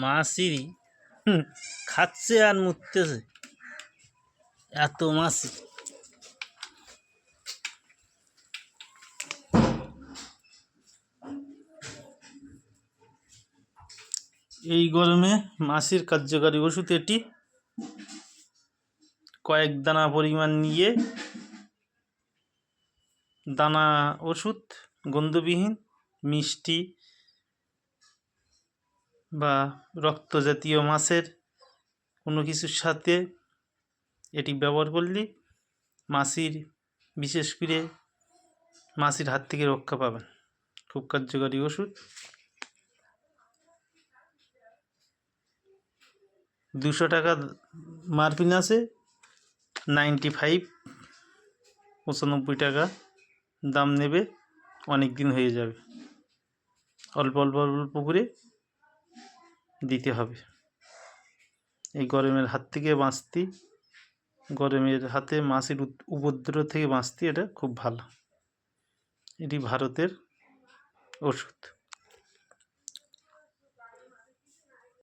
মাছিরই খাচ্ছে আর মুততেছে, এত মাছি। এই গরমে মাছির কার্যকারী ওষুধ এটি। কয়েক দানা পরিমাণ নিয়ে, দানা ওষুধ গন্ধবিহীন, মিষ্টি বা রক্ত জাতীয় মাছের কোনো কিছুর সাথে এটি ব্যবহার করলে মাছির, বিশেষ করে মাছির হাত থেকে রক্ষা পাবেন। খুব কার্যকারী ওষুধ। 200 টাকা মারপিন আছে, 95 টাকা দাম নেবে। অনেক দিন হয়ে যাবে। অল্প অল্প অল্প করে দিতে হবে। এই গরমের হাত থেকে বাঁচতে, গরমের হাতে মাছির উপদ্রব থেকে বাঁচতে এটা খুব ভালো। এটি ভারতের ওষুধ।